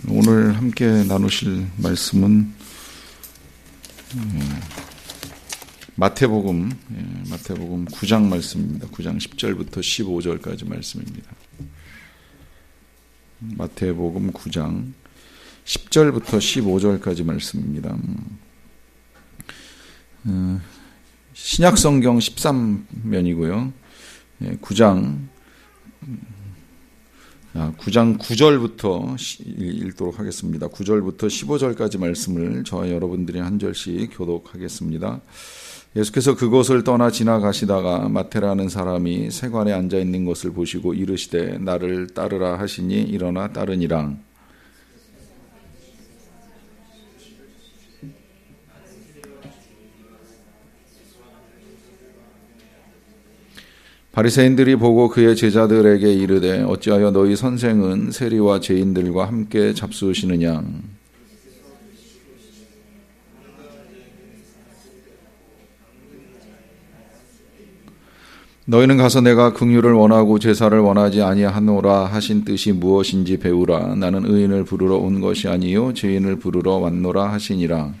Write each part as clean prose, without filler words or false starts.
오늘 함께 나누실 말씀은 마태복음 9장 말씀입니다. 9장 10절부터 15절까지 말씀입니다. 마태복음 9장 10절부터 15절까지 말씀입니다. 신약성경 13면이고요. 9장 9절부터 읽도록 하겠습니다. 9절부터 15절까지 말씀을 저와 여러분들이 한 절씩 교독하겠습니다. 예수께서 그곳을 떠나 지나가시다가 마태라는 사람이 세관에 앉아 있는 것을 보시고 이르시되 나를 따르라 하시니 일어나 따르니라. 바리새인들이 보고 그의 제자들에게 이르되 어찌하여 너희 선생은 세리와 죄인들과 함께 잡수시느냐. 너희는 가서 내가 긍휼을 원하고 제사를 원하지 아니하노라 하신 뜻이 무엇인지 배우라. 나는 의인을 부르러 온 것이 아니요 죄인을 부르러 왔노라 하시니라.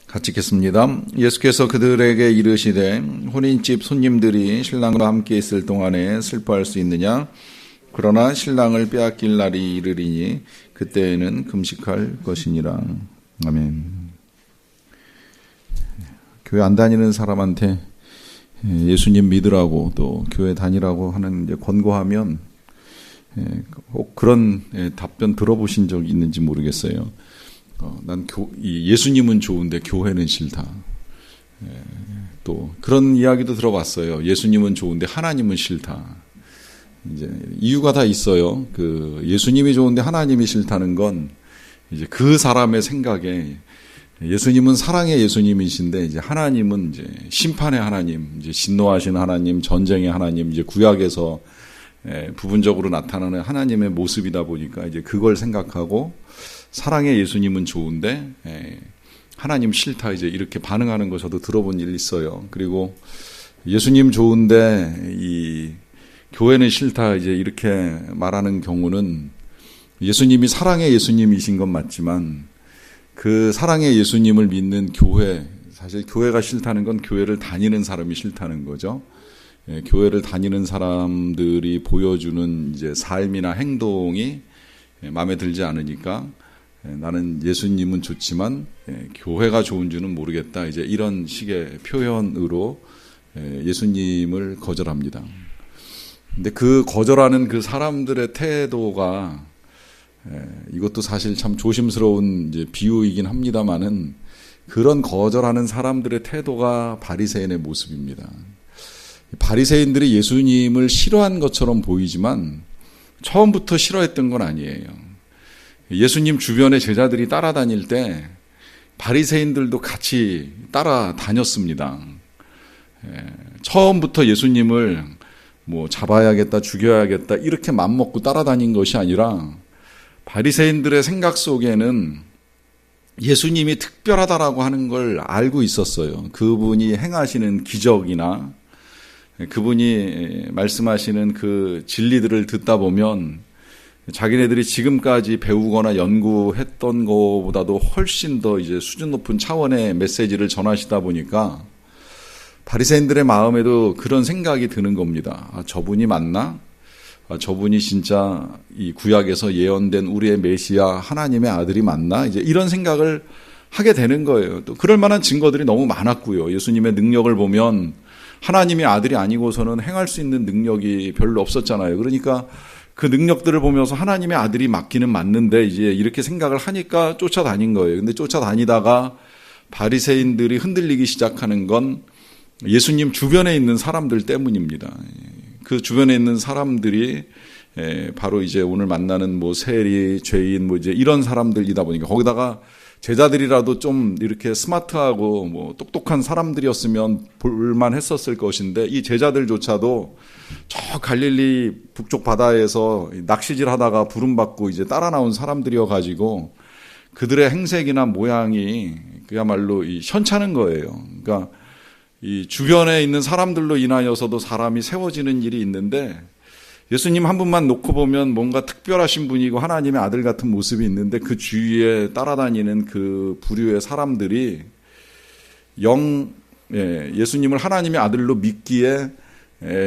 같이 읽겠습니다. 예수께서 그들에게 이르시되 혼인집 손님들이 신랑과 함께 있을 동안에 슬퍼할 수 있느냐? 그러나 신랑을 빼앗길 날이 이르리니 그때에는 금식할 것이니라. 아멘. 교회 안 다니는 사람한테 예수님 믿으라고 또 교회 다니라고 하는 이제 권고하면 혹 그런 답변 들어보신 적 있는지 모르겠어요. 난 예수님은 좋은데 교회는 싫다. 또 그런 이야기도 들어봤어요. 예수님은 좋은데 하나님은 싫다. 이제 이유가 다 있어요. 그 예수님이 좋은데 하나님이 싫다는 건 이제 그 사람의 생각에 예수님은 사랑의 예수님이신데 이제 하나님은 이제 심판의 하나님, 이제 진노하시는 하나님, 전쟁의 하나님, 이제 구약에서 부분적으로 나타나는 하나님의 모습이다 보니까 이제 그걸 생각하고 사랑의 예수님은 좋은데 하나님 싫다 이제 이렇게 반응하는 거 저도 들어본 일 있어요. 그리고 예수님 좋은데 이 교회는 싫다 이제 이렇게 말하는 경우는 예수님이 사랑의 예수님이신 건 맞지만 그 사랑의 예수님을 믿는 교회, 사실 교회가 싫다는 건 교회를 다니는 사람이 싫다는 거죠. 교회를 다니는 사람들이 보여주는 이제 삶이나 행동이 마음에 들지 않으니까 나는 예수님은 좋지만 교회가 좋은 줄은 모르겠다. 이제 이런 식의 표현으로 예수님을 거절합니다. 근데 그 거절하는 그 사람들의 태도가 이것도 사실 참 조심스러운 이제 비유이긴 합니다만은 그런 거절하는 사람들의 태도가 바리새인의 모습입니다. 바리새인들이 예수님을 싫어한 것처럼 보이지만 처음부터 싫어했던 건 아니에요. 예수님 주변에 제자들이 따라다닐 때 바리새인들도 같이 따라다녔습니다. 처음부터 예수님을 뭐 잡아야겠다, 죽여야겠다 이렇게 맘먹고 따라다닌 것이 아니라 바리새인들의 생각 속에는 예수님이 특별하다라고 하는 걸 알고 있었어요. 그분이 행하시는 기적이나 그분이 말씀하시는 그 진리들을 듣다 보면 자기네들이 지금까지 배우거나 연구했던 것보다도 훨씬 더 이제 수준 높은 차원의 메시지를 전하시다 보니까 바리새인들의 마음에도 그런 생각이 드는 겁니다. 아, 저분이 맞나? 아, 저분이 진짜 이 구약에서 예언된 우리의 메시아 하나님의 아들이 맞나? 이제 이런 생각을 하게 되는 거예요. 또 그럴 만한 증거들이 너무 많았고요. 예수님의 능력을 보면 하나님의 아들이 아니고서는 행할 수 있는 능력이 별로 없었잖아요. 그러니까 그 능력들을 보면서 하나님의 아들이 맞기는 맞는데 이제 이렇게 생각을 하니까 쫓아다닌 거예요. 근데 쫓아다니다가 바리새인들이 흔들리기 시작하는 건 예수님 주변에 있는 사람들 때문입니다. 그 주변에 있는 사람들이 바로 이제 오늘 만나는 뭐 세리, 죄인 뭐 이제 이런 사람들이다 보니까 거기다가 제자들이라도 좀 이렇게 스마트하고 뭐 똑똑한 사람들이었으면 볼만 했었을 것인데 이 제자들조차도 저 갈릴리 북쪽 바다에서 낚시질 하다가 부름받고 이제 따라 나온 사람들이어 가지고 그들의 행색이나 모양이 그야말로 현찮은 거예요. 그러니까 이 주변에 있는 사람들로 인하여서도 사람이 세워지는 일이 있는데 예수님 한 분만 놓고 보면 뭔가 특별하신 분이고 하나님의 아들 같은 모습이 있는데 그 주위에 따라다니는 그 부류의 사람들이 예수님을 하나님의 아들로 믿기에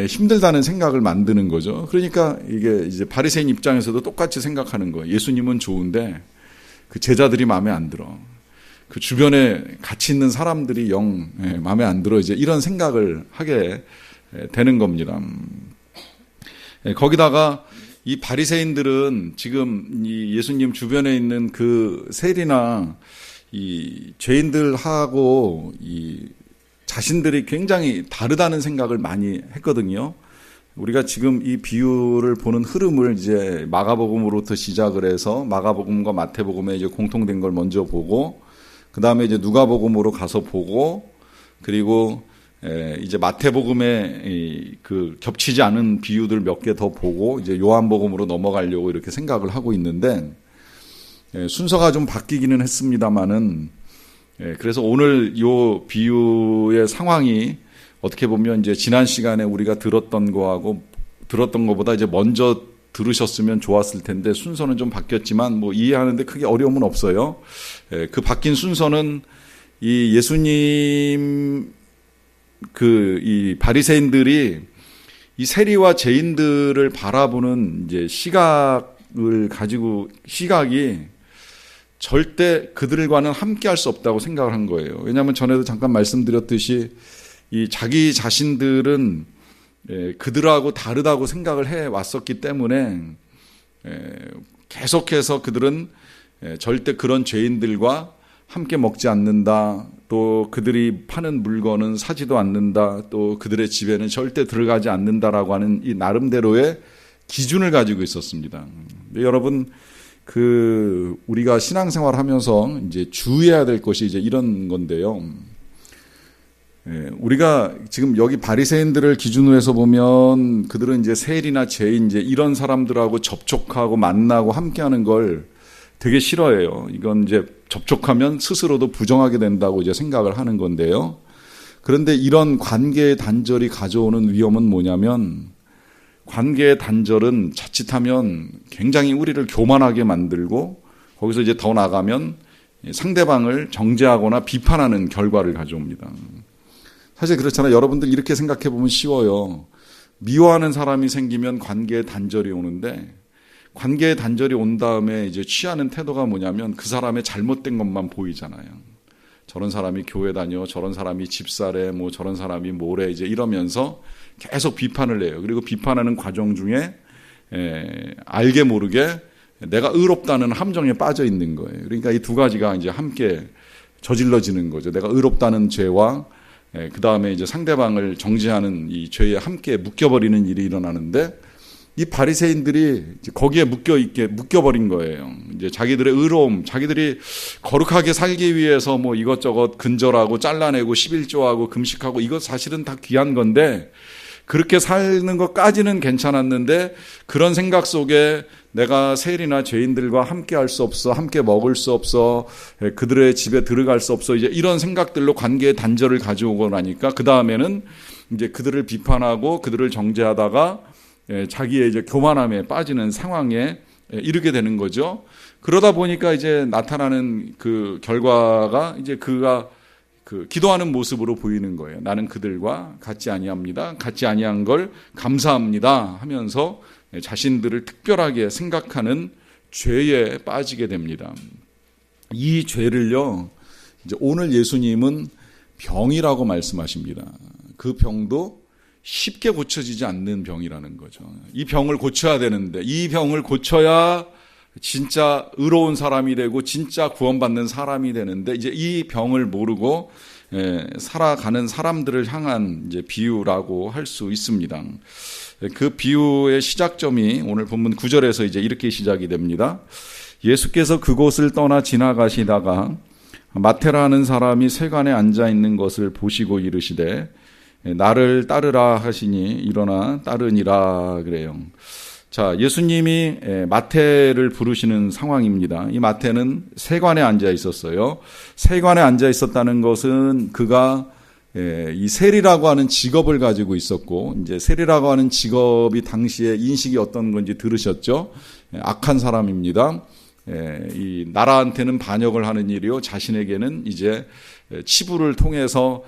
힘들다는 생각을 만드는 거죠. 그러니까 이게 이제 바리새인 입장에서도 똑같이 생각하는 거예요. 예수님은 좋은데 그 제자들이 마음에 안 들어. 그 주변에 같이 있는 사람들이 마음에 안 들어. 이제 이런 생각을 하게 되는 겁니다. 거기다가 이 바리새인들은 지금 이 예수님 주변에 있는 그 세리나 이 죄인들하고 이 자신들이 굉장히 다르다는 생각을 많이 했거든요. 우리가 지금 이 비유를 보는 흐름을 이제 마가복음으로부터 시작을 해서 마가복음과 마태복음에 이제 공통된 걸 먼저 보고 그 다음에 이제 누가복음으로 가서 보고 그리고 이제 마태복음에 그 겹치지 않은 비유들 몇 개 더 보고 이제 요한복음으로 넘어가려고 이렇게 생각을 하고 있는데 순서가 좀 바뀌기는 했습니다만은 그래서 오늘 요 비유의 상황이 어떻게 보면 이제 지난 시간에 우리가 들었던 거보다 이제 먼저 들으셨으면 좋았을 텐데 순서는 좀 바뀌었지만 뭐 이해하는데 크게 어려움은 없어요. 그 바뀐 순서는 이 예수님 이 바리새인들이 이 세리와 죄인들을 바라보는 이제 시각이 절대 그들과는 함께할 수 없다고 생각을 한 거예요. 왜냐하면 전에도 잠깐 말씀드렸듯이 이 자기 자신들은 그들하고 다르다고 생각을 해 왔었기 때문에 계속해서 그들은 절대 그런 죄인들과 함께 먹지 않는다. 또 그들이 파는 물건은 사지도 않는다. 또 그들의 집에는 절대 들어가지 않는다라고 하는 이 나름대로의 기준을 가지고 있었습니다. 여러분, 우리가 신앙생활 하면서 이제 주의해야 될 것이 이제 이런 건데요. 우리가 지금 여기 바리새인들을 기준으로 해서 보면 그들은 이제 세리나 죄인 이제 이런 사람들하고 접촉하고 만나고 함께하는 걸 되게 싫어해요. 이건 이제 접촉하면 스스로도 부정하게 된다고 이제 생각을 하는 건데요. 그런데 이런 관계의 단절이 가져오는 위험은 뭐냐면 관계의 단절은 자칫하면 굉장히 우리를 교만하게 만들고 거기서 이제 더 나가면 상대방을 정죄하거나 비판하는 결과를 가져옵니다. 사실 그렇잖아요. 여러분들 이렇게 생각해 보면 쉬워요. 미워하는 사람이 생기면 관계의 단절이 오는데 관계의 단절이 온 다음에 이제 취하는 태도가 뭐냐면 그 사람의 잘못된 것만 보이잖아요. 저런 사람이 교회 다녀, 저런 사람이 집사래, 뭐 저런 사람이 뭐래 이제 이러면서 계속 비판을 해요. 그리고 비판하는 과정 중에 알게 모르게 내가 의롭다는 함정에 빠져 있는 거예요. 그러니까 이 두 가지가 이제 함께 저질러지는 거죠. 내가 의롭다는 죄와 그 다음에 이제 상대방을 정죄하는 이 죄에 함께 묶여버리는 일이 일어나는데 이 바리새인들이 거기에 묶여버린 거예요. 이제 자기들의 의로움, 자기들이 거룩하게 살기 위해서 뭐 이것저것 근절하고 잘라내고 11조하고 금식하고 이것 사실은 다 귀한 건데 그렇게 사는 것까지는 괜찮았는데 그런 생각 속에 내가 세리나 죄인들과 함께 할 수 없어, 함께 먹을 수 없어, 그들의 집에 들어갈 수 없어, 이제 이런 생각들로 관계의 단절을 가져오고 나니까 그 다음에는 이제 그들을 비판하고 그들을 정죄하다가 자기의 이제 교만함에 빠지는 상황에 이르게 되는 거죠. 그러다 보니까 이제 나타나는 그 결과가 이제 그가 기도하는 모습으로 보이는 거예요. 나는 그들과 같지 아니합니다. 같지 아니한 걸 감사합니다 하면서 자신들을 특별하게 생각하는 죄에 빠지게 됩니다. 이 죄를요, 이제 오늘 예수님은 병이라고 말씀하십니다. 그 병도 쉽게 고쳐지지 않는 병이라는 거죠. 이 병을 고쳐야 되는데 이 병을 고쳐야 진짜 의로운 사람이 되고 진짜 구원받는 사람이 되는데 이제 이 병을 모르고 살아가는 사람들을 향한 이제 비유라고 할 수 있습니다. 그 비유의 시작점이 오늘 본문 9절에서 이제 이렇게 시작이 됩니다. 예수께서 그곳을 떠나 지나가시다가 마태라는 사람이 세관에 앉아 있는 것을 보시고 이르시되 나를 따르라 하시니 일어나 따르니라 그래요. 자, 예수님이 마태를 부르시는 상황입니다. 이 마태는 세관에 앉아 있었어요. 세관에 앉아 있었다는 것은 그가 이 세리라고 하는 직업을 가지고 있었고, 이제 세리라고 하는 직업이 당시에 인식이 어떤 건지 들으셨죠? 악한 사람입니다. 이 나라한테는 반역을 하는 일이요, 자신에게는 이제 치부를 통해서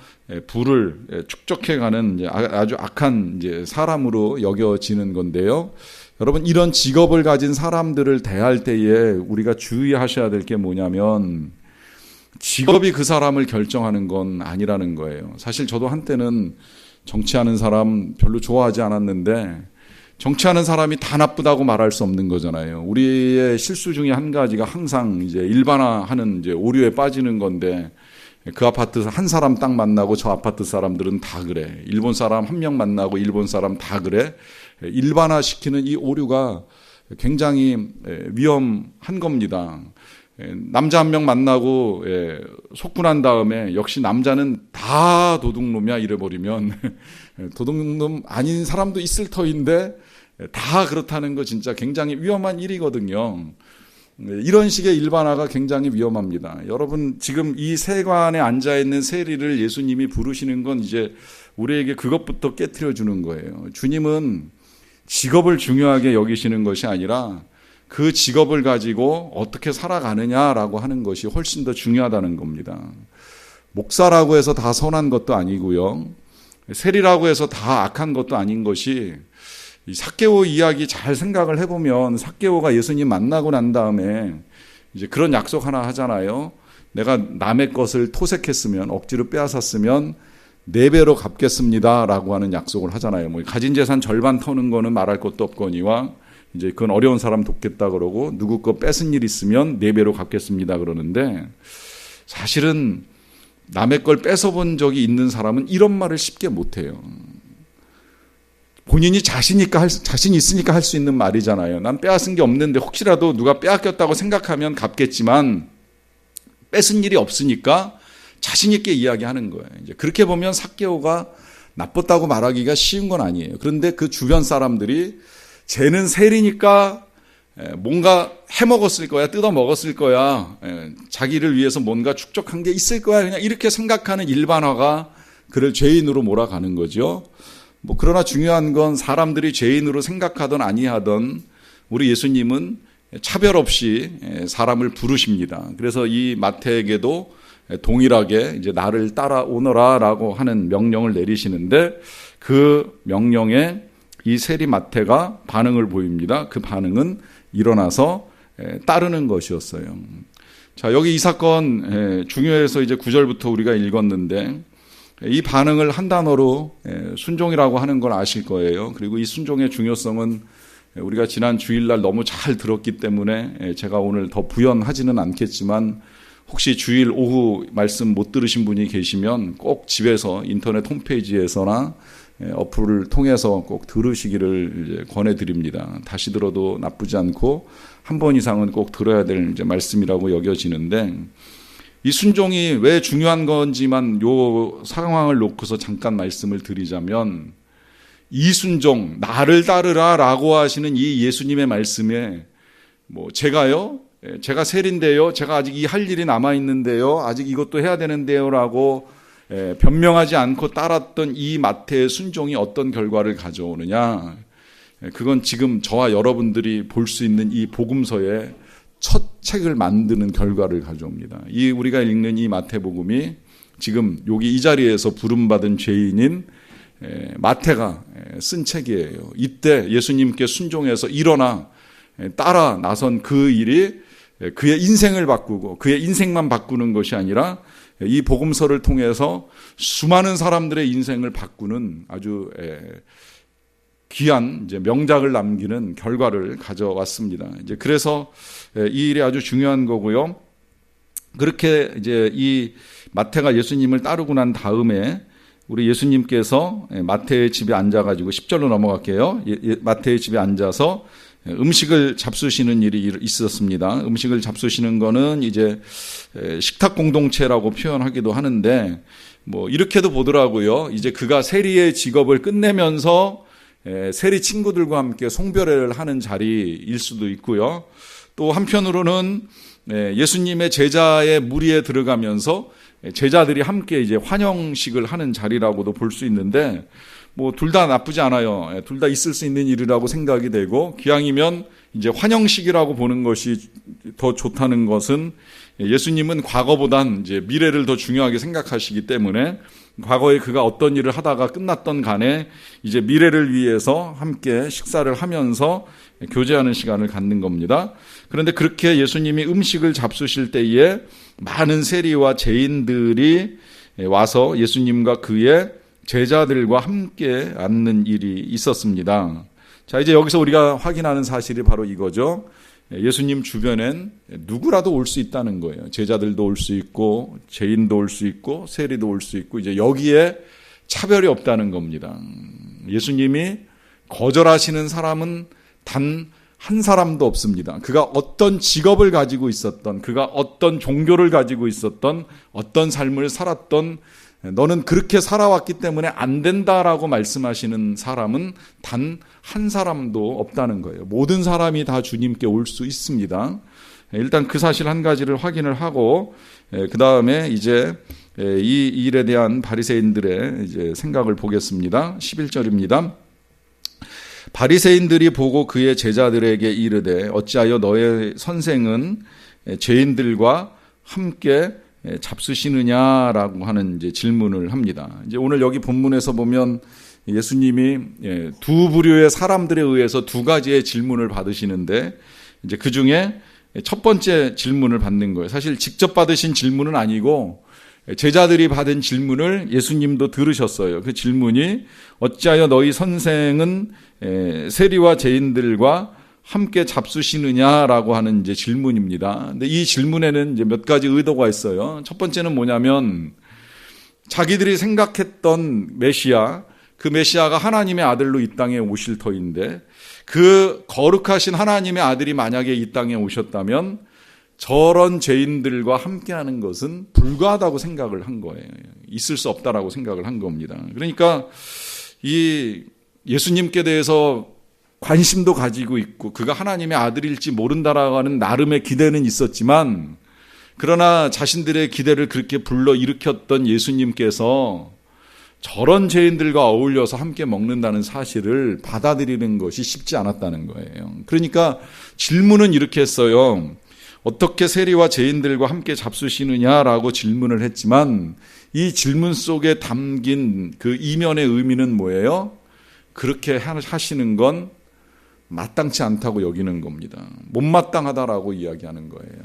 부를 축적해가는 이제 아주 악한 이제 사람으로 여겨지는 건데요. 여러분, 이런 직업을 가진 사람들을 대할 때에 우리가 주의하셔야 될 게 뭐냐면, 직업이 그 사람을 결정하는 건 아니라는 거예요. 사실 저도 한때는 정치하는 사람 별로 좋아하지 않았는데, 정치하는 사람이 다 나쁘다고 말할 수 없는 거잖아요. 우리의 실수 중에 한 가지가 항상 이제 일반화하는 이제 오류에 빠지는 건데, 그 아파트 한 사람 딱 만나고 저 아파트 사람들은 다 그래. 일본 사람 한 명 만나고 일본 사람 다 그래. 일반화시키는 이 오류가 굉장히 위험한 겁니다. 남자 한 명 만나고 속군한 다음에 역시 남자는 다 도둑놈이야 이래버리면 도둑놈 아닌 사람도 있을 터인데 다 그렇다는 거 진짜 굉장히 위험한 일이거든요. 이런 식의 일반화가 굉장히 위험합니다. 여러분, 지금 이 세관에 앉아있는 세리를 예수님이 부르시는 건 이제 우리에게 그것부터 깨트려 주는 거예요. 주님은 직업을 중요하게 여기시는 것이 아니라 그 직업을 가지고 어떻게 살아가느냐라고 하는 것이 훨씬 더 중요하다는 겁니다. 목사라고 해서 다 선한 것도 아니고요. 세리라고 해서 다 악한 것도 아닌 것이, 이 삭개오 이야기 잘 생각을 해보면 삭개오가 예수님 만나고 난 다음에 이제 그런 약속 하나 하잖아요. 내가 남의 것을 토색했으면, 억지로 빼앗았으면 4배로 갚겠습니다라고 하는 약속을 하잖아요. 뭐 가진 재산 절반 터는 거는 말할 것도 없거니와 이제 그건 어려운 사람 돕겠다 그러고, 누구 거 뺏은 일 있으면 4배로 갚겠습니다 그러는데, 사실은 남의 걸 뺏어본 적이 있는 사람은 이런 말을 쉽게 못해요. 본인이 자신 있으니까 할 수 있는 말이잖아요. 난 빼앗은 게 없는데 혹시라도 누가 빼앗겼다고 생각하면 갚겠지만 뺏은 일이 없으니까 자신 있게 이야기하는 거예요. 이제 그렇게 보면 삭개오가 나빴다고 말하기가 쉬운 건 아니에요. 그런데 그 주변 사람들이 쟤는 세리니까 뭔가 해먹었을 거야, 뜯어먹었을 거야, 자기를 위해서 뭔가 축적한 게 있을 거야, 그냥 이렇게 생각하는 일반화가 그를 죄인으로 몰아가는 거죠. 뭐 그러나 중요한 건 사람들이 죄인으로 생각하던 아니하던 우리 예수님은 차별 없이 사람을 부르십니다. 그래서 이 마태에게도 동일하게 이제 나를 따라오너라라고 하는 명령을 내리시는데, 그 명령에 이 세리 마태가 반응을 보입니다. 그 반응은 일어나서 따르는 것이었어요. 자, 여기 이 사건 중요해서 이제 9절부터 우리가 읽었는데, 이 반응을 한 단어로 순종이라고 하는 걸 아실 거예요. 그리고 이 순종의 중요성은 우리가 지난 주일날 너무 잘 들었기 때문에 제가 오늘 더 부연하지는 않겠지만, 혹시 주일 오후 말씀 못 들으신 분이 계시면 꼭 집에서 인터넷 홈페이지에서나 어플을 통해서 꼭 들으시기를 이제 권해드립니다. 다시 들어도 나쁘지 않고 한 번 이상은 꼭 들어야 될 이제 말씀이라고 여겨지는데, 이 순종이 왜 중요한 건지만 요 상황을 놓고서 잠깐 말씀을 드리자면, 이 순종, 나를 따르라라고 하시는 이 예수님의 말씀에 뭐 제가 세리인데요, 제가 아직 이 할 일이 남아있는데요, 아직 이것도 해야 되는데요 라고 변명하지 않고 따랐던 이 마태의 순종이 어떤 결과를 가져오느냐, 그건 지금 저와 여러분들이 볼 수 있는 이 복음서의 첫 책을 만드는 결과를 가져옵니다. 이 우리가 읽는 이 마태복음이 지금 여기 이 자리에서 부름받은 죄인인 마태가 쓴 책이에요. 이때 예수님께 순종해서 일어나 따라 나선 그 일이 그의 인생을 바꾸고, 그의 인생만 바꾸는 것이 아니라 이 복음서를 통해서 수많은 사람들의 인생을 바꾸는 아주 귀한 이제 명작을 남기는 결과를 가져왔습니다. 이제 그래서 이 일이 아주 중요한 거고요. 그렇게 이제 이 마태가 예수님을 따르고 난 다음에 우리 예수님께서 마태의 집에 앉아가지고 10절로 넘어갈게요. 마태의 집에 앉아서 음식을 잡수시는 일이 있었습니다. 음식을 잡수시는 거는 이제 식탁 공동체라고 표현하기도 하는데, 뭐 이렇게도 보더라고요. 이제 그가 세리의 직업을 끝내면서 세리 친구들과 함께 송별회를 하는 자리일 수도 있고요. 또 한편으로는 예수님의 제자의 무리에 들어가면서 제자들이 함께 이제 환영식을 하는 자리라고도 볼 수 있는데, 뭐 둘 다 나쁘지 않아요. 둘 다 있을 수 있는 일이라고 생각이 되고, 기왕이면 이제 환영식이라고 보는 것이 더 좋다는 것은, 예수님은 과거보단 이제 미래를 더 중요하게 생각하시기 때문에, 과거에 그가 어떤 일을 하다가 끝났던 간에 이제 미래를 위해서 함께 식사를 하면서 교제하는 시간을 갖는 겁니다. 그런데 그렇게 예수님이 음식을 잡수실 때에 많은 세리와 죄인들이 와서 예수님과 그의 제자들과 함께 앉는 일이 있었습니다. 자, 이제 여기서 우리가 확인하는 사실이 바로 이거죠. 예수님 주변엔 누구라도 올 수 있다는 거예요. 제자들도 올 수 있고, 죄인도 올 수 있고, 세리도 올 수 있고, 이제 여기에 차별이 없다는 겁니다. 예수님이 거절하시는 사람은 단 한 사람도 없습니다. 그가 어떤 직업을 가지고 있었던, 그가 어떤 종교를 가지고 있었던, 어떤 삶을 살았던, 너는 그렇게 살아왔기 때문에 안 된다라고 말씀하시는 사람은 단 한 사람도 없다는 거예요. 모든 사람이 다 주님께 올 수 있습니다. 일단 그 사실 한 가지를 확인을 하고, 그 다음에 이제 이 일에 대한 바리새인들의 이제 생각을 보겠습니다. 11절입니다. 바리새인들이 보고 그의 제자들에게 이르되 어찌하여 너의 선생은 죄인들과 함께 잡수시느냐라고 하는 이제 질문을 합니다. 이제 오늘 여기 본문에서 보면 예수님이 두 부류의 사람들에 의해서 두 가지의 질문을 받으시는데, 이제 그 중에 첫 번째 질문을 받는 거예요. 사실 직접 받으신 질문은 아니고 제자들이 받은 질문을 예수님도 들으셨어요. 그 질문이 어찌하여 너희 선생은 세리와 죄인들과 함께 잡수시느냐라고 하는 이제 질문입니다. 근데 이 질문에는 이제 몇 가지 의도가 있어요. 첫 번째는 뭐냐면, 자기들이 생각했던 메시아, 그 메시아가 하나님의 아들로 이 땅에 오실 터인데, 그 거룩하신 하나님의 아들이 만약에 이 땅에 오셨다면 저런 죄인들과 함께하는 것은 불가하다고 생각을 한 거예요. 있을 수 없다라고 생각을 한 겁니다. 그러니까 이 예수님께 대해서 관심도 가지고 있고 그가 하나님의 아들일지 모른다라고 하는 나름의 기대는 있었지만, 그러나 자신들의 기대를 그렇게 불러일으켰던 예수님께서 저런 죄인들과 어울려서 함께 먹는다는 사실을 받아들이는 것이 쉽지 않았다는 거예요. 그러니까 질문은 이렇게 했어요. 어떻게 세리와 죄인들과 함께 잡수시느냐라고 질문을 했지만, 이 질문 속에 담긴 그 이면의 의미는 뭐예요? 그렇게 하시는 건 마땅치 않다고 여기는 겁니다. 못마땅하다라고 이야기하는 거예요.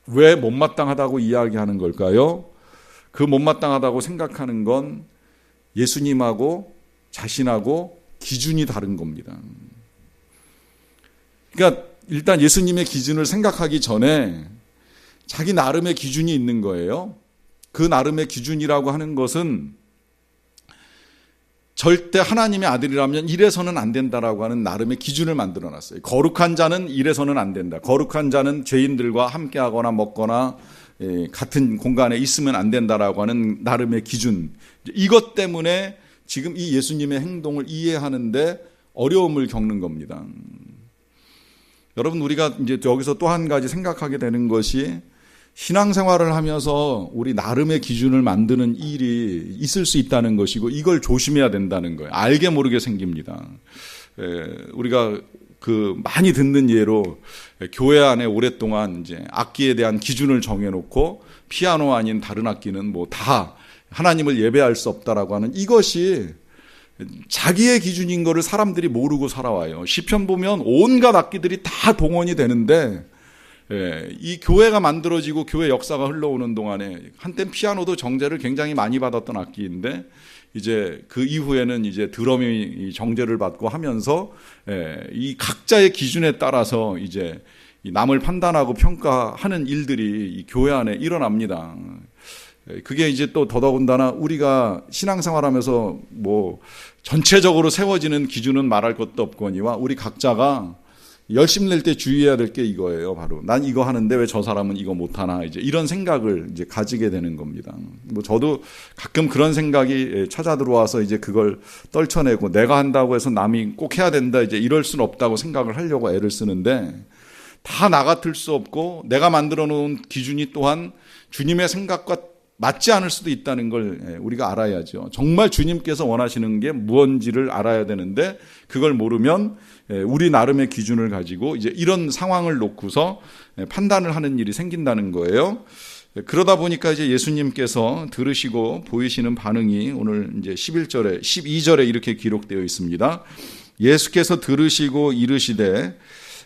왜 못마땅하다고 이야기하는 걸까요? 그 못마땅하다고 생각하는 건 예수님하고 자신하고 기준이 다른 겁니다. 그러니까 일단 예수님의 기준을 생각하기 전에 자기 나름의 기준이 있는 거예요. 그 나름의 기준이라고 하는 것은 절대 하나님의 아들이라면 이래서는 안 된다라고 하는 나름의 기준을 만들어놨어요. 거룩한 자는 이래서는 안 된다. 거룩한 자는 죄인들과 함께하거나 먹거나 같은 공간에 있으면 안 된다라고 하는 나름의 기준. 이것 때문에 지금 이 예수님의 행동을 이해하는데 어려움을 겪는 겁니다. 여러분, 우리가 이제 여기서 또 한 가지 생각하게 되는 것이, 신앙생활을 하면서 우리 나름의 기준을 만드는 일이 있을 수 있다는 것이고, 이걸 조심해야 된다는 거예요. 알게 모르게 생깁니다. 우리가 많이 듣는 예로 교회 안에 오랫동안 이제 악기에 대한 기준을 정해놓고 피아노 아닌 다른 악기는 뭐 다 하나님을 예배할 수 없다라고 하는, 이것이 자기의 기준인 거를 사람들이 모르고 살아와요. 시편 보면 온갖 악기들이 다 동원이 되는데, 이 교회가 만들어지고 교회 역사가 흘러오는 동안에 한땐 피아노도 정제를 굉장히 많이 받았던 악기인데, 이제 그 이후에는 이제 드럼이 정제를 받고 하면서 이 각자의 기준에 따라서 이제 남을 판단하고 평가하는 일들이 이 교회 안에 일어납니다. 그게 이제 또 더더군다나 우리가 신앙생활하면서 뭐 전체적으로 세워지는 기준은 말할 것도 없거니와 우리 각자가 열심 낼 때 주의해야 될 게 이거예요. 바로 난 이거 하는데 왜 저 사람은 이거 못하나, 이제 이런 생각을 이제 가지게 되는 겁니다. 뭐 저도 가끔 그런 생각이 찾아 들어와서 이제 그걸 떨쳐내고, 내가 한다고 해서 남이 꼭 해야 된다, 이제 이럴 수는 없다고 생각을 하려고 애를 쓰는데, 다 나 같을 수 없고 내가 만들어 놓은 기준이 또한 주님의 생각과 맞지 않을 수도 있다는 걸 우리가 알아야죠. 정말 주님께서 원하시는 게 무엇인지를 알아야 되는데 그걸 모르면 우리 나름의 기준을 가지고 이제 이런 상황을 놓고서 판단을 하는 일이 생긴다는 거예요. 그러다 보니까 이제 예수님께서 들으시고 보이시는 반응이 오늘 이제 11절에 12절에 이렇게 기록되어 있습니다. 예수께서 들으시고 이르시되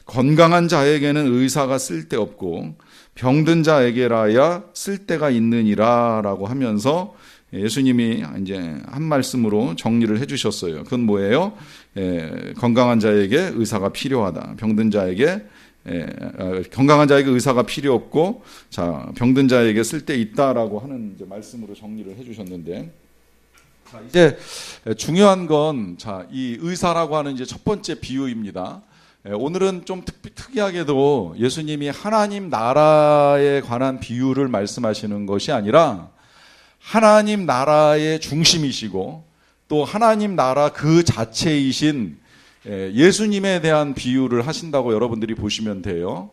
건강한 자에게는 의사가 쓸데없고 병든 자에게라야 쓸데가 있느니라라고 하면서 예수님이 이제 한 말씀으로 정리를 해주셨어요. 그건 뭐예요? 건강한 자에게 의사가 필요하다. 병든 자에게 건강한 자에게 의사가 필요 없고, 자 병든 자에게 쓸데 있다라고 하는 이제 말씀으로 정리를 해주셨는데, 자 이제 중요한 건 자 이 의사라고 하는 이제 첫 번째 비유입니다. 오늘은 좀 특이하게도 예수님이 하나님 나라에 관한 비유를 말씀하시는 것이 아니라 하나님 나라의 중심이시고 또 하나님 나라 그 자체이신 예수님에 대한 비유를 하신다고 여러분들이 보시면 돼요.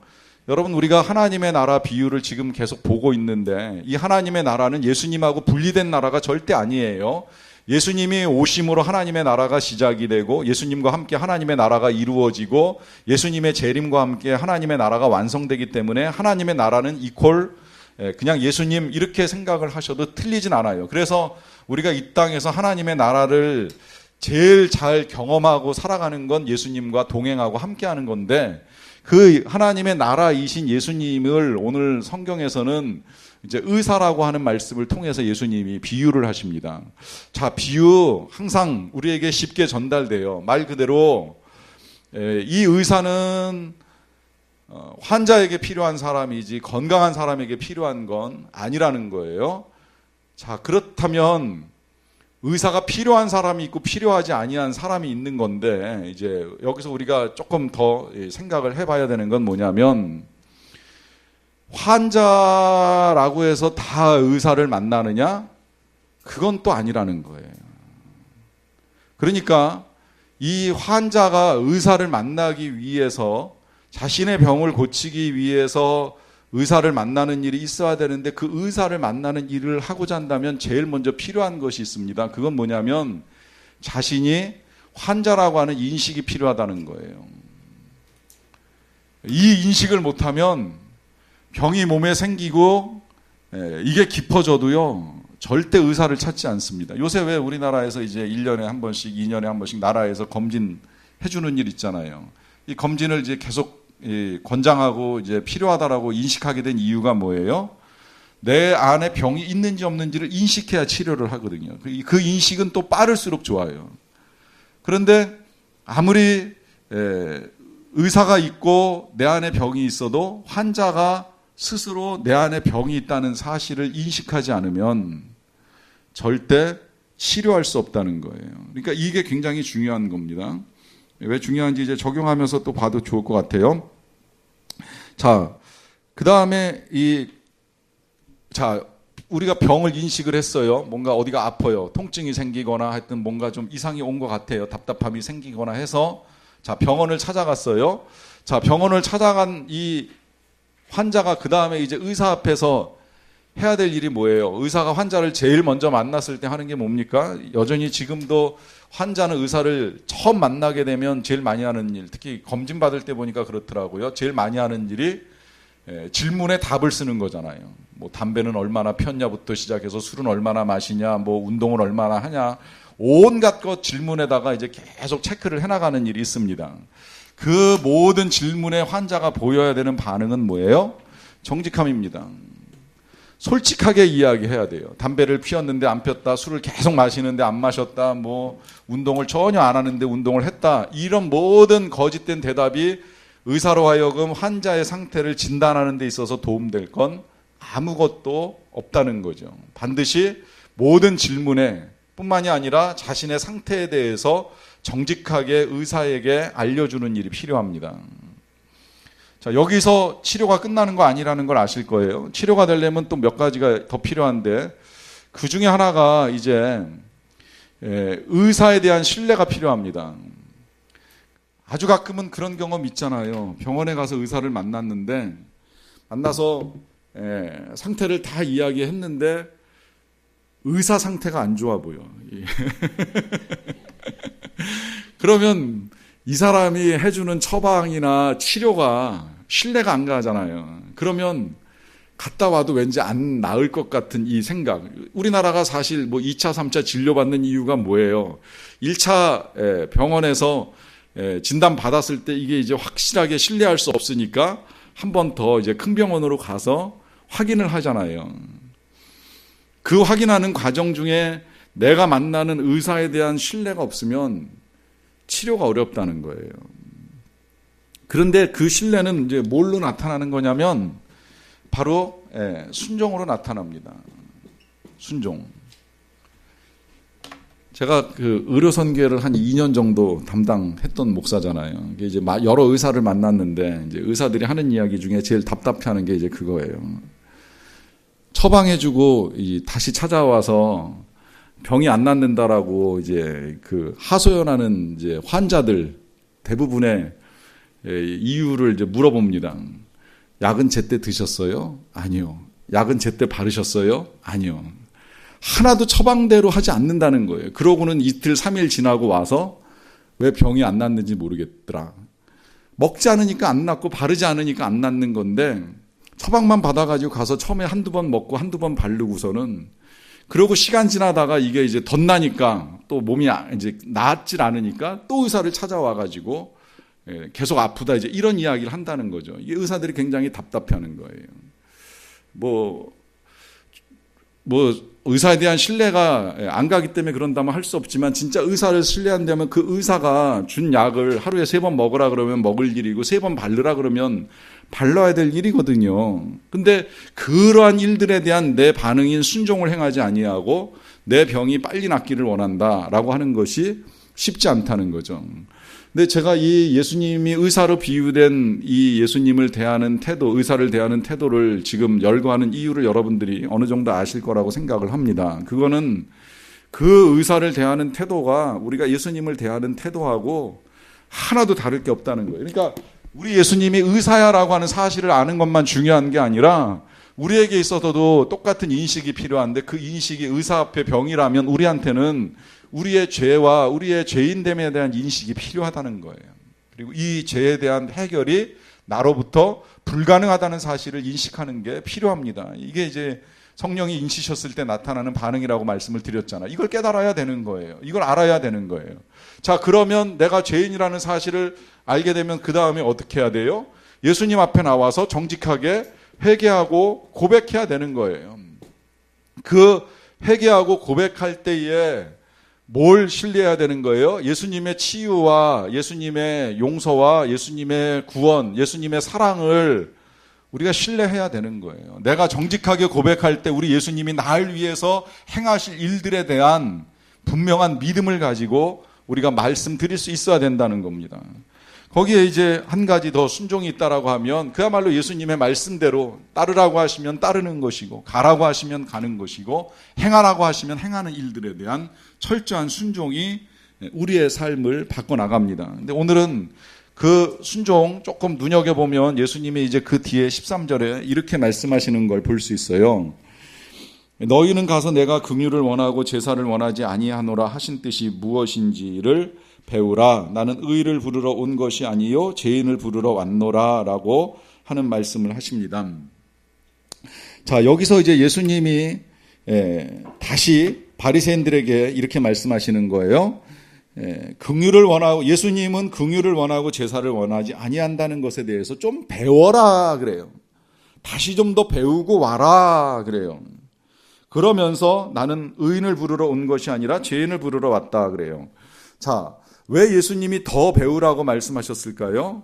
여러분, 우리가 하나님의 나라 비유를 지금 계속 보고 있는데 이 하나님의 나라는 예수님하고 분리된 나라가 절대 아니에요. 예수님이 오심으로 하나님의 나라가 시작이 되고 예수님과 함께 하나님의 나라가 이루어지고 예수님의 재림과 함께 하나님의 나라가 완성되기 때문에 하나님의 나라는 이퀄 그냥 예수님 이렇게 생각을 하셔도 틀리진 않아요. 그래서 우리가 이 땅에서 하나님의 나라를 제일 잘 경험하고 살아가는 건 예수님과 동행하고 함께하는 건데, 그 하나님의 나라이신 예수님을 오늘 성경에서는 이제 의사라고 하는 말씀을 통해서 예수님이 비유를 하십니다. 자, 비유 항상 우리에게 쉽게 전달돼요. 말 그대로 이 의사는 환자에게 필요한 사람이지 건강한 사람에게 필요한 건 아니라는 거예요. 자, 그렇다면 의사가 필요한 사람이 있고 필요하지 아니한 사람이 있는 건데, 이제 여기서 우리가 조금 더 생각을 해봐야 되는 건 뭐냐면, 환자라고 해서 다 의사를 만나느냐? 그건 또 아니라는 거예요. 그러니까 이 환자가 의사를 만나기 위해서, 자신의 병을 고치기 위해서 의사를 만나는 일이 있어야 되는데, 그 의사를 만나는 일을 하고자 한다면 제일 먼저 필요한 것이 있습니다. 그건 뭐냐면 자신이 환자라고 하는 인식이 필요하다는 거예요. 이 인식을 못하면 병이 몸에 생기고 이게 깊어져도요 절대 의사를 찾지 않습니다. 요새 왜 우리나라에서 이제 1년에 한 번씩 2년에 한 번씩 나라에서 검진해 주는 일 있잖아요. 이 검진을 이제 계속 권장하고 이제 필요하다라고 인식하게 된 이유가 뭐예요? 내 안에 병이 있는지 없는지를 인식해야 치료를 하거든요. 그 인식은 또 빠를수록 좋아요. 그런데 아무리 의사가 있고 내 안에 병이 있어도 환자가 스스로 내 안에 병이 있다는 사실을 인식하지 않으면 절대 치료할 수 없다는 거예요. 그러니까 이게 굉장히 중요한 겁니다. 왜 중요한지 이제 적용하면서 또 봐도 좋을 것 같아요. 자, 그 다음에 우리가 병을 인식을 했어요. 뭔가 어디가 아파요. 통증이 생기거나 하여튼 뭔가 좀 이상이 온 것 같아요. 답답함이 생기거나 해서 자, 병원을 찾아갔어요. 자, 병원을 찾아간 이 환자가 그 다음에 이제 의사 앞에서 해야 될 일이 뭐예요? 의사가 환자를 제일 먼저 만났을 때 하는 게 뭡니까? 여전히 지금도 환자는 의사를 처음 만나게 되면 제일 많이 하는 일, 특히 검진 받을 때 보니까 그렇더라고요. 제일 많이 하는 일이 질문에 답을 쓰는 거잖아요. 뭐 담배는 얼마나 폈냐부터 시작해서 술은 얼마나 마시냐, 뭐 운동을 얼마나 하냐, 온갖 것 질문에다가 이제 계속 체크를 해나가는 일이 있습니다. 그 모든 질문에 환자가 보여야 되는 반응은 뭐예요? 정직함입니다. 솔직하게 이야기해야 돼요. 담배를 피웠는데 안 폈다, 술을 계속 마시는데 안 마셨다, 뭐 운동을 전혀 안 하는데 운동을 했다, 이런 모든 거짓된 대답이 의사로 하여금 환자의 상태를 진단하는 데 있어서 도움될 건 아무것도 없다는 거죠. 반드시 모든 질문에 뿐만이 아니라 자신의 상태에 대해서 정직하게 의사에게 알려주는 일이 필요합니다. 자, 여기서 치료가 끝나는 거 아니라는 걸 아실 거예요. 치료가 되려면 또 몇 가지가 더 필요한데, 그 중에 하나가 이제 의사에 대한 신뢰가 필요합니다. 아주 가끔은 그런 경험 있잖아요. 병원에 가서 의사를 만났는데 만나서 상태를 다 이야기했는데 의사 상태가 안 좋아 보여. 그러면 이 사람이 해주는 처방이나 치료가 신뢰가 안 가잖아요. 그러면 갔다 와도 왠지 안 나을 것 같은 이 생각. 우리나라가 사실 뭐 2차, 3차 진료받는 이유가 뭐예요? 1차 병원에서 진단 받았을 때 이게 이제 확실하게 신뢰할 수 없으니까 한 번 더 이제 큰 병원으로 가서 확인을 하잖아요. 그 확인하는 과정 중에 내가 만나는 의사에 대한 신뢰가 없으면 치료가 어렵다는 거예요. 그런데 그 신뢰는 이제 뭘로 나타나는 거냐면 바로 순종으로 나타납니다. 순종. 제가 그 의료 선교를 한 2년 정도 담당했던 목사잖아요. 이게 이제 여러 의사를 만났는데 이제 의사들이 하는 이야기 중에 제일 답답해하는 게 이제 그거예요. 처방해주고 다시 찾아와서 병이 안 낫는다라고 이제 그 하소연하는 이제 환자들 대부분의 이유를 이제 물어봅니다. 약은 제때 드셨어요? 아니요. 약은 제때 바르셨어요? 아니요. 하나도 처방대로 하지 않는다는 거예요. 그러고는 이틀, 3일 지나고 와서 왜 병이 안 낫는지 모르겠더라. 먹지 않으니까 안 낫고 바르지 않으니까 안 낫는 건데 처방만 받아가지고 가서 처음에 한두 번 먹고 한두 번 바르고서는 그러고 시간 지나다가 이게 이제 덧나니까 또 몸이 이제 나았질 않으니까 또 의사를 찾아와가지고 계속 아프다 이제 이런 이야기를 한다는 거죠. 이게 의사들이 굉장히 답답해하는 거예요. 뭐 의사에 대한 신뢰가 안 가기 때문에 그런다면 할 수 없지만 진짜 의사를 신뢰한다면 그 의사가 준 약을 하루에 3번 먹으라 그러면 먹을 일이고 3번 바르라 그러면 발라야 될 일이거든요. 근데 그러한 일들에 대한 내 반응인 순종을 행하지 아니하고 내 병이 빨리 낫기를 원한다라고 하는 것이 쉽지 않다는 거죠. 근데 제가 이 예수님이 의사로 비유된 이 예수님을 대하는 태도, 의사를 대하는 태도를 지금 열거하는 이유를 여러분들이 어느 정도 아실 거라고 생각을 합니다. 그거는 그 의사를 대하는 태도가 우리가 예수님을 대하는 태도하고 하나도 다를 게 없다는 거예요. 그러니까 우리 예수님이 의사야라고 하는 사실을 아는 것만 중요한 게 아니라 우리에게 있어서도 똑같은 인식이 필요한데 그 인식이 의사 앞에 병이라면 우리한테는 우리의 죄와 우리의 죄인됨에 대한 인식이 필요하다는 거예요. 그리고 이 죄에 대한 해결이 나로부터 불가능하다는 사실을 인식하는 게 필요합니다. 이게 이제 성령이 인치셨을 때 나타나는 반응이라고 말씀을 드렸잖아요. 이걸 깨달아야 되는 거예요. 이걸 알아야 되는 거예요. 자, 그러면 내가 죄인이라는 사실을 알게 되면 그 다음에 어떻게 해야 돼요? 예수님 앞에 나와서 정직하게 회개하고 고백해야 되는 거예요. 그 회개하고 고백할 때에 뭘 신뢰해야 되는 거예요? 예수님의 치유와 예수님의 용서와 예수님의 구원, 예수님의 사랑을 우리가 신뢰해야 되는 거예요. 내가 정직하게 고백할 때 우리 예수님이 나를 위해서 행하실 일들에 대한 분명한 믿음을 가지고 우리가 말씀드릴 수 있어야 된다는 겁니다. 거기에 이제 한 가지 더 순종이 있다라고 하면 그야말로 예수님의 말씀대로 따르라고 하시면 따르는 것이고 가라고 하시면 가는 것이고 행하라고 하시면 행하는 일들에 대한 철저한 순종이 우리의 삶을 바꿔나갑니다. 근데 오늘은 그 순종 조금 눈여겨보면 예수님이 이제 그 뒤에 13절에 이렇게 말씀하시는 걸 볼 수 있어요. 너희는 가서 내가 긍휼을 원하고 제사를 원하지 아니하노라 하신 뜻이 무엇인지를 배우라. 나는 의를 부르러 온 것이 아니요 죄인을 부르러 왔노라 라고 하는 말씀을 하십니다. 자, 여기서 이제 예수님이 다시 바리새인들에게 이렇게 말씀하시는 거예요. 긍휼을 원하고 예수님은 긍휼을 원하고 제사를 원하지 아니한다는 것에 대해서 좀 배워라 그래요. 다시 좀 더 배우고 와라 그래요. 그러면서 나는 의인을 부르러 온 것이 아니라 죄인을 부르러 왔다 그래요. 자, 왜 예수님이 더 배우라고 말씀하셨을까요?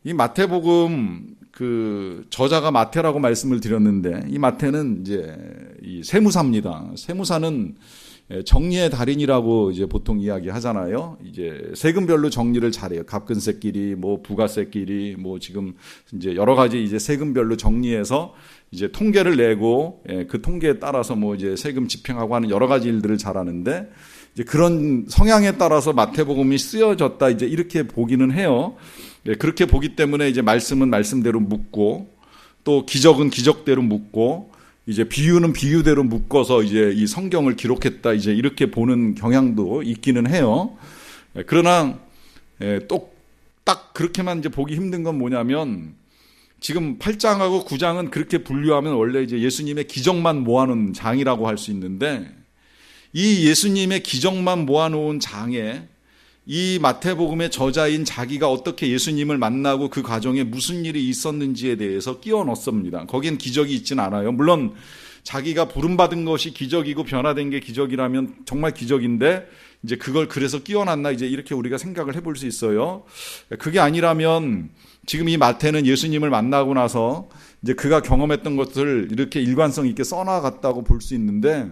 이 마태복음 그 저자가 마태라고 말씀을 드렸는데 이 마태는 이제 이 세무사입니다. 세무사는 정리의 달인이라고 이제 보통 이야기하잖아요. 이제 세금별로 정리를 잘해요. 갑근세끼리, 뭐 부가세끼리, 뭐 지금 이제 여러 가지 이제 세금별로 정리해서 이제 통계를 내고 그 통계에 따라서 뭐 이제 세금 집행하고 하는 여러 가지 일들을 잘하는데 이제 그런 성향에 따라서 마태복음이 쓰여졌다 이제 이렇게 보기는 해요. 그렇게 보기 때문에 이제 말씀은 말씀대로 묻고 또 기적은 기적대로 묻고 이제 비유는 비유대로 묶어서 이제 이 성경을 기록했다 이제 이렇게 보는 경향도 있기는 해요. 그러나 또 딱 그렇게만 이제 보기 힘든 건 뭐냐면 지금 8장하고 9장은 그렇게 분류하면 원래 이제 예수님의 기적만 모아놓은 장이라고 할 수 있는데 이 예수님의 기적만 모아놓은 장에 이 마태복음의 저자인 자기가 어떻게 예수님을 만나고 그 과정에 무슨 일이 있었는지에 대해서 끼워 넣습니다. 거기엔 기적이 있진 않아요. 물론 자기가 부름받은 것이 기적이고 변화된 게 기적이라면 정말 기적인데 이제 그걸 그래서 끼워놨나 이제 이렇게 우리가 생각을 해볼 수 있어요. 그게 아니라면 지금 이 마태는 예수님을 만나고 나서 이제 그가 경험했던 것을 이렇게 일관성 있게 써나갔다고 볼 수 있는데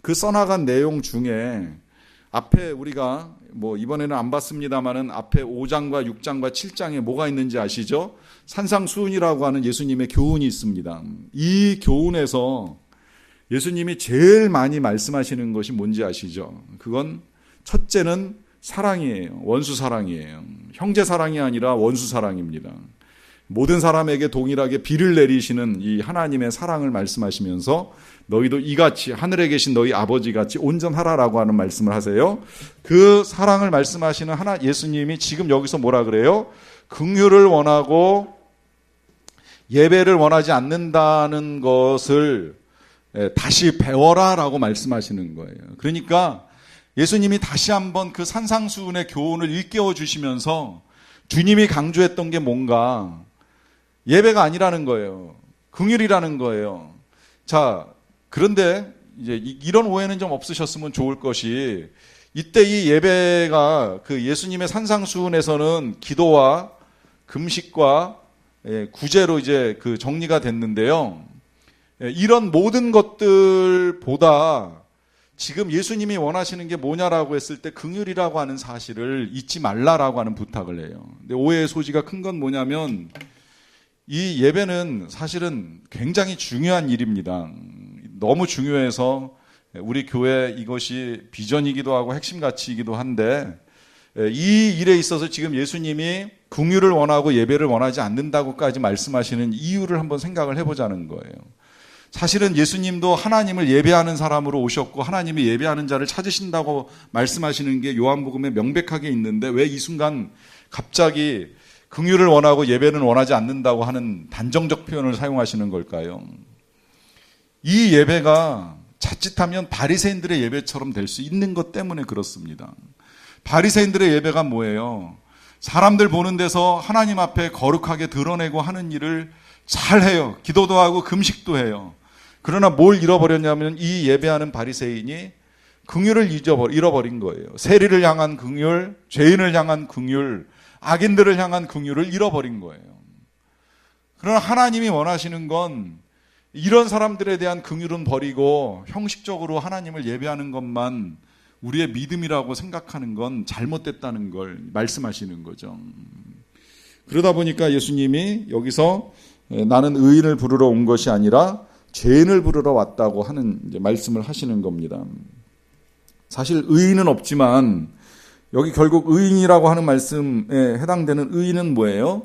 그 써나간 내용 중에 앞에 우리가 뭐 이번에는 안 봤습니다만은 앞에 5장과 6장과 7장에 뭐가 있는지 아시죠? 산상수훈이라고 하는 예수님의 교훈이 있습니다. 이 교훈에서 예수님이 제일 많이 말씀하시는 것이 뭔지 아시죠? 그건 첫째는 사랑이에요. 원수 사랑이에요. 형제 사랑이 아니라 원수 사랑입니다. 모든 사람에게 동일하게 비를 내리시는 이 하나님의 사랑을 말씀하시면서 너희도 이같이 하늘에 계신 너희 아버지같이 온전하라라고 하는 말씀을 하세요. 그 사랑을 말씀하시는 예수님이 지금 여기서 뭐라 그래요? 긍휼을 원하고 예배를 원하지 않는다는 것을 다시 배워라라고 말씀하시는 거예요. 그러니까 예수님이 다시 한번 그 산상수훈의 교훈을 일깨워 주시면서 주님이 강조했던 게 뭔가 예배가 아니라는 거예요. 긍휼이라는 거예요. 자, 그런데 이제 이런 오해는 좀 없으셨으면 좋을 것이 이때 이 예배가 그 예수님의 산상수훈에서는 기도와 금식과 구제로 이제 그 정리가 됐는데요. 이런 모든 것들보다 지금 예수님이 원하시는 게 뭐냐라고 했을 때 긍휼이라고 하는 사실을 잊지 말라라고 하는 부탁을 해요. 근데 오해의 소지가 큰 건 뭐냐면 이 예배는 사실은 굉장히 중요한 일입니다. 너무 중요해서 우리 교회 이것이 비전이기도 하고 핵심 가치이기도 한데 이 일에 있어서 지금 예수님이 긍휼을 원하고 예배를 원하지 않는다고까지 말씀하시는 이유를 한번 생각을 해보자는 거예요. 사실은 예수님도 하나님을 예배하는 사람으로 오셨고 하나님이 예배하는 자를 찾으신다고 말씀하시는 게 요한복음에 명백하게 있는데 왜 이 순간 갑자기 긍휼을 원하고 예배는 원하지 않는다고 하는 단정적 표현을 사용하시는 걸까요? 이 예배가 자칫하면 바리새인들의 예배처럼 될 수 있는 것 때문에 그렇습니다. 바리새인들의 예배가 뭐예요? 사람들 보는 데서 하나님 앞에 거룩하게 드러내고 하는 일을 잘 해요. 기도도 하고 금식도 해요. 그러나 뭘 잃어버렸냐면 이 예배하는 바리새인이 긍휼을 잃어버린 거예요. 세리를 향한 긍휼, 죄인을 향한 긍휼, 악인들을 향한 긍휼을 잃어버린 거예요. 그러나 하나님이 원하시는 건 이런 사람들에 대한 긍휼은 버리고 형식적으로 하나님을 예배하는 것만 우리의 믿음이라고 생각하는 건 잘못됐다는 걸 말씀하시는 거죠. 그러다 보니까 예수님이 여기서 나는 의인을 부르러 온 것이 아니라 죄인을 부르러 왔다고 하는 이제 말씀을 하시는 겁니다. 사실 의인은 없지만 여기 결국 의인이라고 하는 말씀에 해당되는 의인은 뭐예요?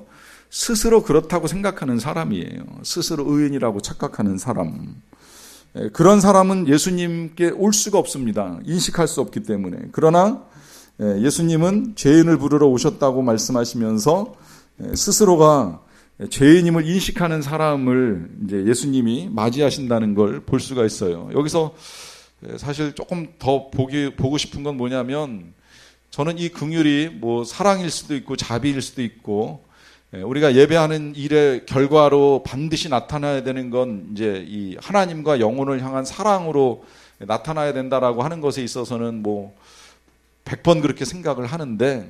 스스로 그렇다고 생각하는 사람이에요. 스스로 의인이라고 착각하는 사람. 그런 사람은 예수님께 올 수가 없습니다. 인식할 수 없기 때문에. 그러나 예수님은 죄인을 부르러 오셨다고 말씀하시면서 스스로가 죄인임을 인식하는 사람을 이제 예수님이 맞이하신다는 걸 볼 수가 있어요. 여기서 사실 조금 더 보고 싶은 건 뭐냐면 저는 이 긍휼이 뭐 사랑일 수도 있고 자비일 수도 있고 우리가 예배하는 일의 결과로 반드시 나타나야 되는 건 이제 이 하나님과 영혼을 향한 사랑으로 나타나야 된다라고 하는 것에 있어서는 뭐 100번 그렇게 생각을 하는데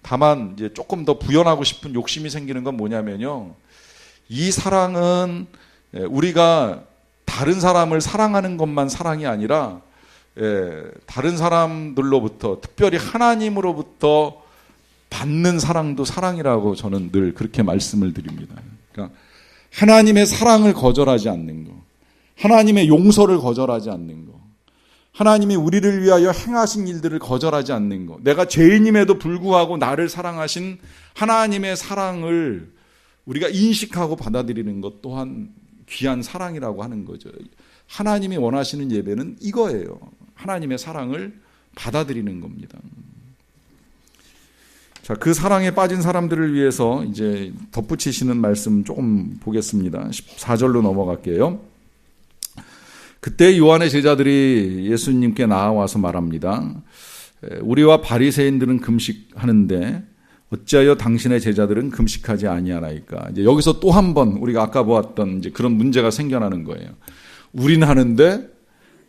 다만 이제 조금 더 부연하고 싶은 욕심이 생기는 건 뭐냐면요. 이 사랑은 우리가 다른 사람을 사랑하는 것만 사랑이 아니라 다른 사람들로부터 특별히 하나님으로부터 받는 사랑도 사랑이라고 저는 늘 그렇게 말씀을 드립니다. 그러니까 하나님의 사랑을 거절하지 않는 거, 하나님의 용서를 거절하지 않는 거, 하나님이 우리를 위하여 행하신 일들을 거절하지 않는 것, 내가 죄인임에도 불구하고 나를 사랑하신 하나님의 사랑을 우리가 인식하고 받아들이는 것 또한 귀한 사랑이라고 하는 거죠. 하나님이 원하시는 예배는 이거예요. 하나님의 사랑을 받아들이는 겁니다. 자, 그 사랑에 빠진 사람들을 위해서 이제 덧붙이시는 말씀 조금 보겠습니다. 14절로 넘어갈게요. 그때 요한의 제자들이 예수님께 나와서 말합니다. 우리와 바리새인들은 금식하는데 어찌하여 당신의 제자들은 금식하지 아니하나이까. 이제 여기서 또 한 번 우리가 아까 보았던 이제 그런 문제가 생겨나는 거예요. 우리는 하는데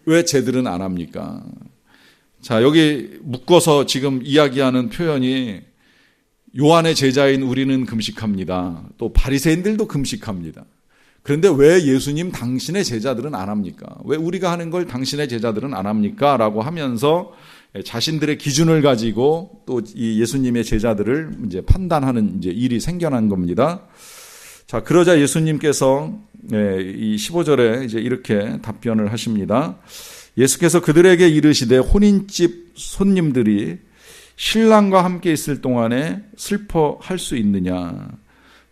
왜 쟤들은 안 합니까? 자, 여기 묶어서 지금 이야기하는 표현이 요한의 제자인 우리는 금식합니다. 또 바리새인들도 금식합니다. 그런데 왜 예수님 당신의 제자들은 안 합니까? 왜 우리가 하는 걸 당신의 제자들은 안 합니까? 라고 하면서 자신들의 기준을 가지고 또 이 예수님의 제자들을 이제 판단하는 이제 일이 생겨난 겁니다. 자, 그러자 예수님께서 이 15절에 이제 이렇게 답변을 하십니다. 예수께서 그들에게 이르시되 혼인집 손님들이 신랑과 함께 있을 동안에 슬퍼할 수 있느냐?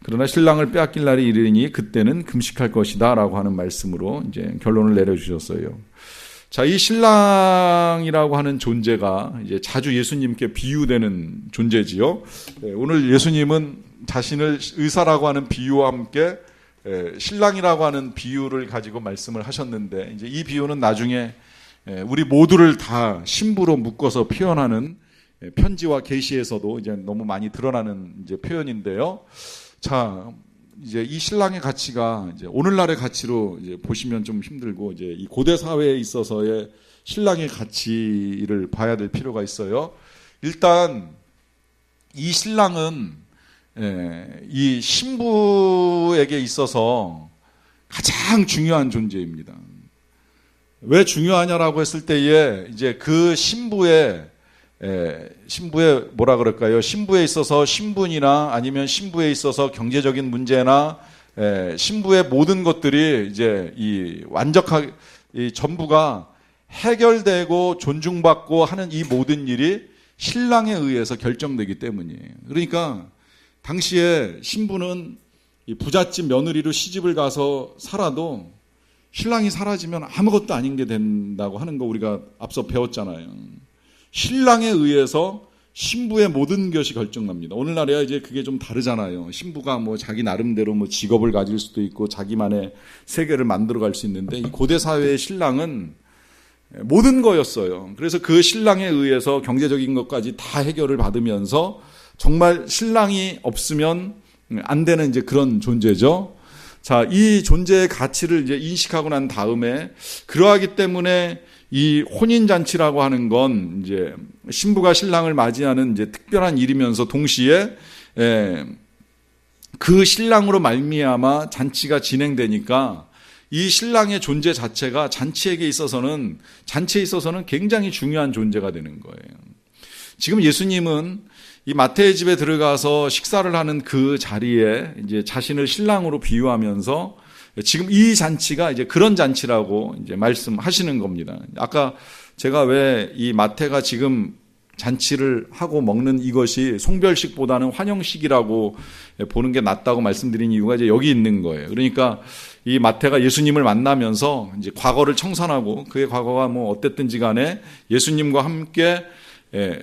그러나 신랑을 빼앗길 날이 이르니 그때는 금식할 것이다 라고 하는 말씀으로 이제 결론을 내려주셨어요. 자, 이 신랑이라고 하는 존재가 이제 자주 예수님께 비유되는 존재지요. 오늘 예수님은 자신을 의사라고 하는 비유와 함께 신랑이라고 하는 비유를 가지고 말씀을 하셨는데, 이제 이 비유는 나중에 우리 모두를 다 신부로 묶어서 표현하는 편지와 계시에서도 이제 너무 많이 드러나는 이제 표현인데요. 자, 이제 이 신랑의 가치가 이제 오늘날의 가치로 이제 보시면 좀 힘들고, 이제 이 고대 사회에 있어서의 신랑의 가치를 봐야 될 필요가 있어요. 일단 이 신랑은 이 신부에게 있어서 가장 중요한 존재입니다. 왜 중요하냐라고 했을 때에 이제 그 신부의 뭐라 그럴까요? 신부에 있어서 신분이나 아니면 신부에 있어서 경제적인 문제나 신부의 모든 것들이 이제 이 완벽하게 이 전부가 해결되고 존중받고 하는 이 모든 일이 신랑에 의해서 결정되기 때문이에요. 그러니까 당시에 신부는 이 부잣집 며느리로 시집을 가서 살아도 신랑이 사라지면 아무것도 아닌 게 된다고 하는 거 우리가 앞서 배웠잖아요. 신랑에 의해서 신부의 모든 것이 결정납니다. 오늘날에야 이제 그게 좀 다르잖아요. 신부가 뭐 자기 나름대로 뭐 직업을 가질 수도 있고 자기만의 세계를 만들어갈 수 있는데, 이 고대 사회의 신랑은 모든 거였어요. 그래서 그 신랑에 의해서 경제적인 것까지 다 해결을 받으면서 정말 신랑이 없으면 안 되는 이제 그런 존재죠. 자, 이 존재의 가치를 이제 인식하고 난 다음에, 그러하기 때문에 이 혼인잔치라고 하는 건 이제 신부가 신랑을 맞이하는 이제 특별한 일이면서 동시에 그 신랑으로 말미암아 잔치가 진행되니까 이 신랑의 존재 자체가 잔치에 있어서는 굉장히 중요한 존재가 되는 거예요. 지금 예수님은 이 마태의 집에 들어가서 식사를 하는 그 자리에 이제 자신을 신랑으로 비유하면서 지금 이 잔치가 이제 그런 잔치라고 이제 말씀하시는 겁니다. 아까 제가 왜 이 마태가 지금 잔치를 하고 먹는 이것이 송별식보다는 환영식이라고 보는 게 낫다고 말씀드린 이유가 이제 여기 있는 거예요. 그러니까 이 마태가 예수님을 만나면서 이제 과거를 청산하고, 그의 과거가 뭐 어땠든지 간에 예수님과 함께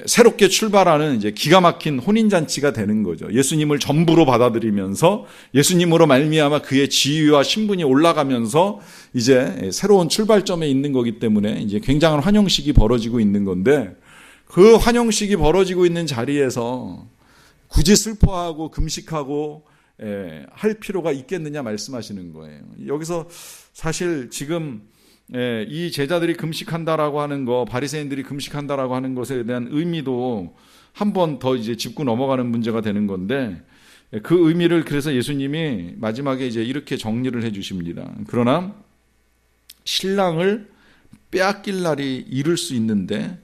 새롭게 출발하는 이제 기가 막힌 혼인잔치가 되는 거죠. 예수님을 전부로 받아들이면서 예수님으로 말미암아 그의 지위와 신분이 올라가면서 이제 새로운 출발점에 있는 거기 때문에 이제 굉장한 환영식이 벌어지고 있는 건데, 그 환영식이 벌어지고 있는 자리에서 굳이 슬퍼하고 금식하고 할 필요가 있겠느냐 말씀하시는 거예요. 여기서 사실 지금 이 제자들이 금식한다라고 하는 거, 바리새인들이 금식한다라고 하는 것에 대한 의미도 한 번 더 이제 짚고 넘어가는 문제가 되는 건데, 그 의미를 그래서 예수님이 마지막에 이제 이렇게 정리를 해 주십니다. 그러나 신랑을 빼앗길 날이 이를 수 있는데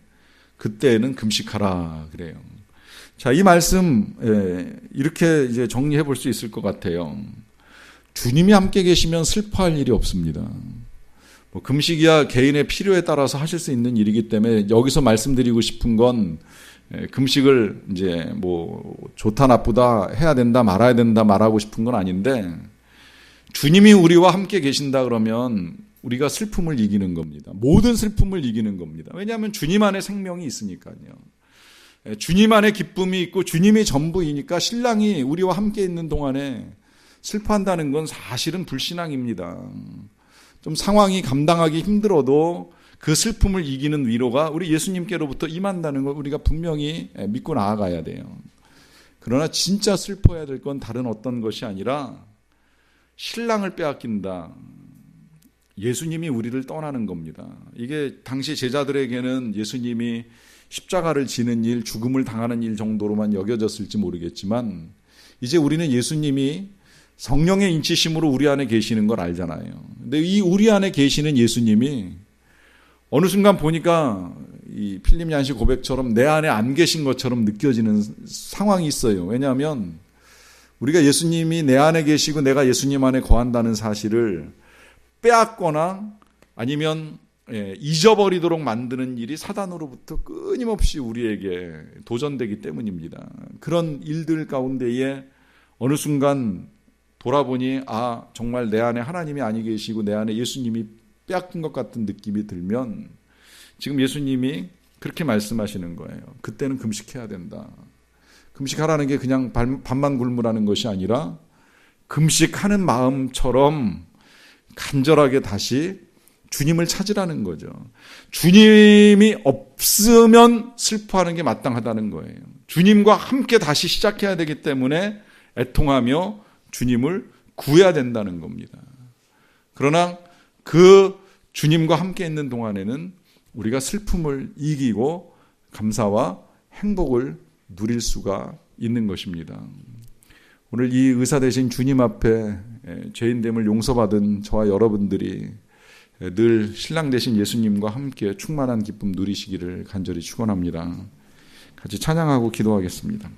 그때는 금식하라 그래요. 자, 이 말씀 이렇게 이제 정리해 볼 수 있을 것 같아요. 주님이 함께 계시면 슬퍼할 일이 없습니다. 뭐 금식이야 개인의 필요에 따라서 하실 수 있는 일이기 때문에 여기서 말씀드리고 싶은 건 금식을 이제 뭐 좋다 나쁘다 해야 된다 말아야 된다 말하고 싶은 건 아닌데, 주님이 우리와 함께 계신다 그러면 우리가 슬픔을 이기는 겁니다. 모든 슬픔을 이기는 겁니다. 왜냐하면 주님 안에 생명이 있으니까요. 주님 안에 기쁨이 있고 주님이 전부이니까 신랑이 우리와 함께 있는 동안에 슬퍼한다는 건 사실은 불신앙입니다. 좀 상황이 감당하기 힘들어도 그 슬픔을 이기는 위로가 우리 예수님께로부터 임한다는 걸 우리가 분명히 믿고 나아가야 돼요. 그러나 진짜 슬퍼해야 될 건 다른 어떤 것이 아니라 신랑을 빼앗긴다. 예수님이 우리를 떠나는 겁니다. 이게 당시 제자들에게는 예수님이 십자가를 지는 일, 죽음을 당하는 일 정도로만 여겨졌을지 모르겠지만, 이제 우리는 예수님이 성령의 인치심으로 우리 안에 계시는 걸 알잖아요. 근데 이 우리 안에 계시는 예수님이 어느 순간 보니까 이 필립 얀시 고백처럼 내 안에 안 계신 것처럼 느껴지는 상황이 있어요. 왜냐하면 우리가 예수님이 내 안에 계시고 내가 예수님 안에 거한다는 사실을 빼앗거나 아니면 잊어버리도록 만드는 일이 사단으로부터 끊임없이 우리에게 도전되기 때문입니다. 그런 일들 가운데에 어느 순간 돌아보니 정말 내 안에 하나님이 아니 계시고 내 안에 예수님이 빼앗긴 것 같은 느낌이 들면 지금 예수님이 그렇게 말씀하시는 거예요. 그때는 금식해야 된다. 금식하라는 게 그냥 밥만 굶으라는 것이 아니라 금식하는 마음처럼 간절하게 다시 주님을 찾으라는 거죠. 주님이 없으면 슬퍼하는 게 마땅하다는 거예요. 주님과 함께 다시 시작해야 되기 때문에 애통하며 주님을 구해야 된다는 겁니다. 그러나 그 주님과 함께 있는 동안에는 우리가 슬픔을 이기고 감사와 행복을 누릴 수가 있는 것입니다. 오늘 이 의사 되신 주님 앞에 죄인됨을 용서받은 저와 여러분들이 늘 신랑 되신 예수님과 함께 충만한 기쁨 누리시기를 간절히 축원합니다. 같이 찬양하고 기도하겠습니다.